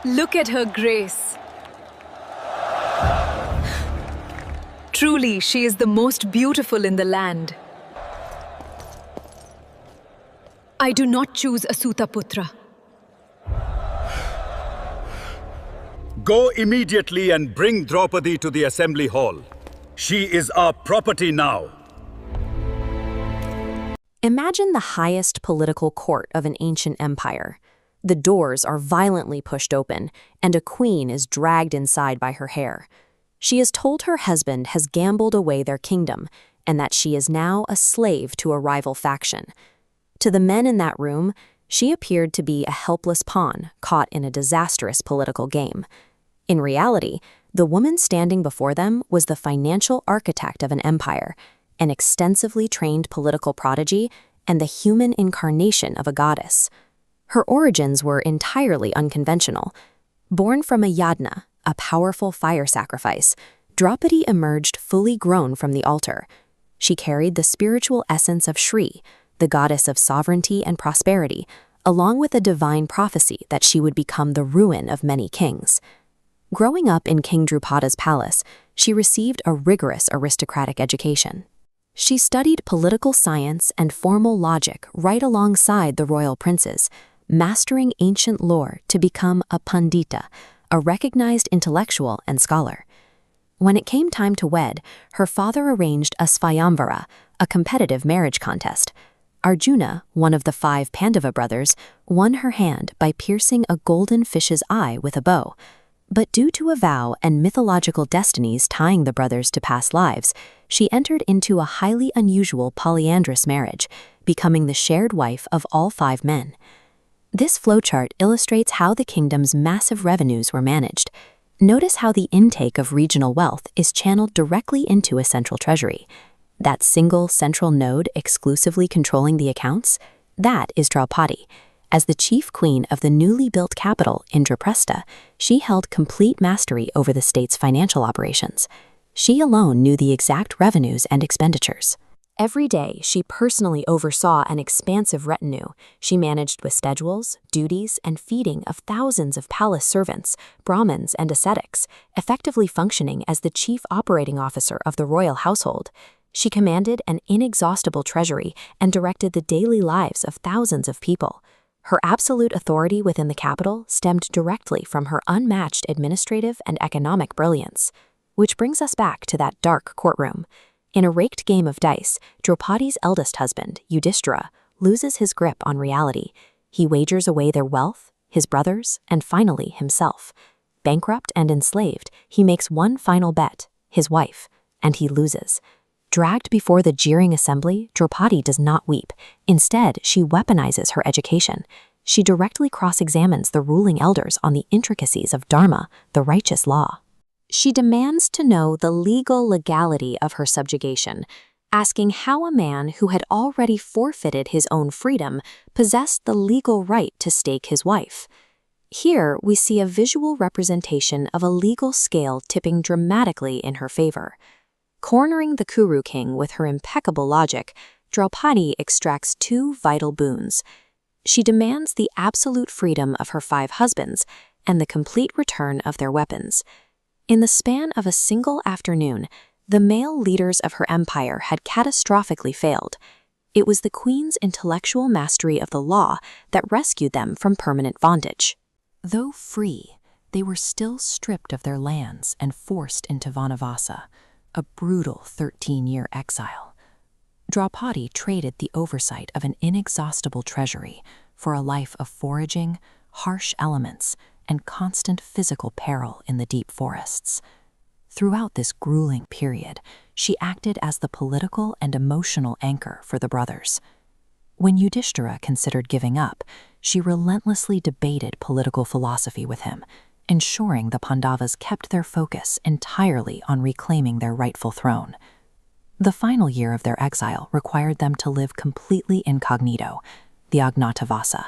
Look at her grace. Truly, she is the most beautiful in the land. I do not choose a Sutaputra. Go immediately and bring Draupadi to the assembly hall. She is our property now. Imagine the highest political court of an ancient empire. The doors are violently pushed open, and a queen is dragged inside by her hair. She is told her husband has gambled away their kingdom, and that she is now a slave to a rival faction. To the men in that room, she appeared to be a helpless pawn caught in a disastrous political game. In reality, the woman standing before them was the financial architect of an empire, an extensively trained political prodigy, and the human incarnation of a goddess. Her origins were entirely unconventional. Born from a yajna, a powerful fire sacrifice, Draupadi emerged fully grown from the altar. She carried the spiritual essence of Shri, the goddess of sovereignty and prosperity, along with a divine prophecy that she would become the ruin of many kings. Growing up in King Drupada's palace, she received a rigorous aristocratic education. She studied political science and formal logic right alongside the royal princes, mastering ancient lore to become a pandita, a recognized intellectual and scholar. When it came time to wed, her father arranged a swayamvara, a competitive marriage contest. Arjuna, one of the 5 Pandava brothers, won her hand by piercing a golden fish's eye with a bow. But due to a vow and mythological destinies tying the brothers to past lives, she entered into a highly unusual polyandrous marriage, becoming the shared wife of all 5 men. This flowchart illustrates how the kingdom's massive revenues were managed. Notice how the intake of regional wealth is channeled directly into a central treasury. That single central node exclusively controlling the accounts? That is Draupadi. As the chief queen of the newly built capital, Indraprastha, she held complete mastery over the state's financial operations. She alone knew the exact revenues and expenditures. Every day, she personally oversaw an expansive retinue. She managed with schedules, duties, and feeding of thousands of palace servants, Brahmins, and ascetics, effectively functioning as the chief operating officer of the royal household. She commanded an inexhaustible treasury and directed the daily lives of thousands of people. Her absolute authority within the capital stemmed directly from her unmatched administrative and economic brilliance. Which brings us back to that dark courtroom. In a raked game of dice, Draupadi's eldest husband, Yudhishthira, loses his grip on reality. He wagers away their wealth, his brothers, and finally himself. Bankrupt and enslaved, he makes one final bet, his wife, and he loses. Dragged before the jeering assembly, Draupadi does not weep. Instead, she weaponizes her education. She directly cross-examines the ruling elders on the intricacies of dharma, the righteous law. She demands to know the legal legality of her subjugation, asking how a man who had already forfeited his own freedom possessed the legal right to stake his wife. Here, we see a visual representation of a legal scale tipping dramatically in her favor. Cornering the Kuru king with her impeccable logic, Draupadi extracts 2 vital boons. She demands the absolute freedom of her 5 husbands and the complete return of their weapons. In the span of a single afternoon, the male leaders of her empire had catastrophically failed. It was the queen's intellectual mastery of the law that rescued them from permanent bondage. Though free, they were still stripped of their lands and forced into Vanavasa, a brutal 13-year exile. Draupadi traded the oversight of an inexhaustible treasury for a life of foraging, harsh elements, and constant physical peril in the deep forests. Throughout this grueling period, she acted as the political and emotional anchor for the brothers. When Yudhishthira considered giving up, she relentlessly debated political philosophy with him, ensuring the Pandavas kept their focus entirely on reclaiming their rightful throne. The final year of their exile required them to live completely incognito, the Agnatavasa.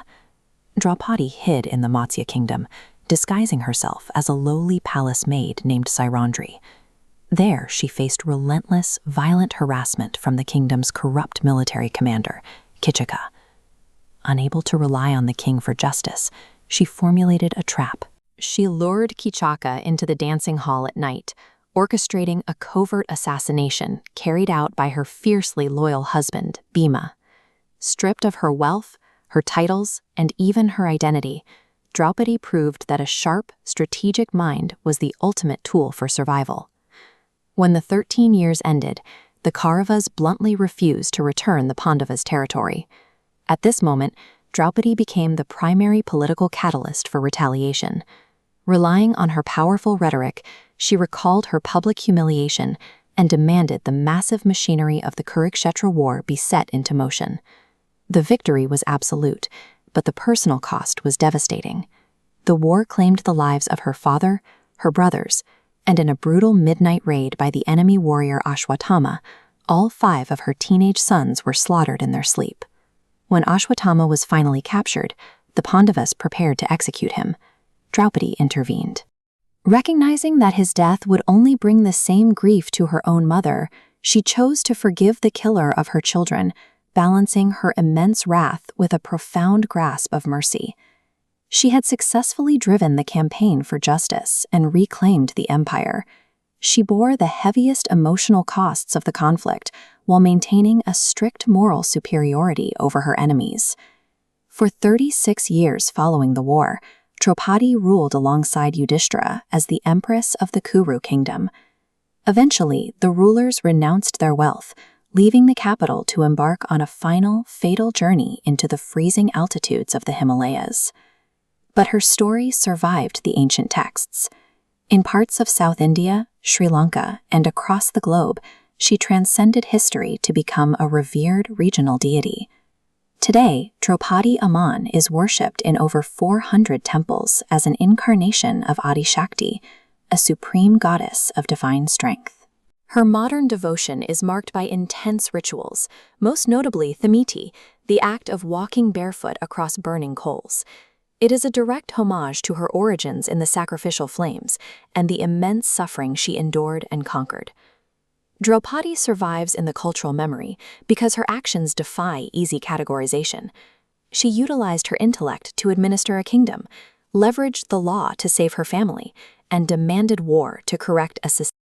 Draupadi hid in the Matsya kingdom, disguising herself as a lowly palace maid named Sairandri. There, she faced relentless, violent harassment from the kingdom's corrupt military commander, Kichika. Unable to rely on the king for justice, she formulated a trap. she lured Kichaka into the dancing hall at night, orchestrating a covert assassination carried out by her fiercely loyal husband, Bhima. Stripped of her wealth, her titles, and even her identity, Draupadi proved that a sharp, strategic mind was the ultimate tool for survival. When the 13 years ended, the Kauravas bluntly refused to return the Pandavas' territory. At this moment, Draupadi became the primary political catalyst for retaliation. Relying on her powerful rhetoric, she recalled her public humiliation and demanded the massive machinery of the Kurukshetra war be set into motion. The victory was absolute, but the personal cost was devastating. The war claimed the lives of her father, her brothers, and in a brutal midnight raid by the enemy warrior Ashwatthama, all 5 of her teenage sons were slaughtered in their sleep. When Ashwatthama was finally captured, the Pandavas prepared to execute him. Draupadi intervened. Recognizing that his death would only bring the same grief to her own mother, she chose to forgive the killer of her children, balancing her immense wrath with a profound grasp of mercy. She had successfully driven the campaign for justice and reclaimed the empire. She bore the heaviest emotional costs of the conflict while maintaining a strict moral superiority over her enemies. For 36 years following the war, Draupadi ruled alongside Yudhishthira as the empress of the Kuru kingdom. Eventually, the rulers renounced their wealth, leaving the capital to embark on a final, fatal journey into the freezing altitudes of the Himalayas. But her story survived the ancient texts. In parts of South India, Sri Lanka, and across the globe, she transcended history to become a revered regional deity. Today, Draupadi Amman is worshipped in over 400 temples as an incarnation of Adi Shakti, a supreme goddess of divine strength. Her modern devotion is marked by intense rituals, most notably Thamiti, the act of walking barefoot across burning coals. It is a direct homage to her origins in the sacrificial flames and the immense suffering she endured and conquered. Draupadi survives in the cultural memory because her actions defy easy categorization. She utilized her intellect to administer a kingdom, leveraged the law to save her family, and demanded war to correct a society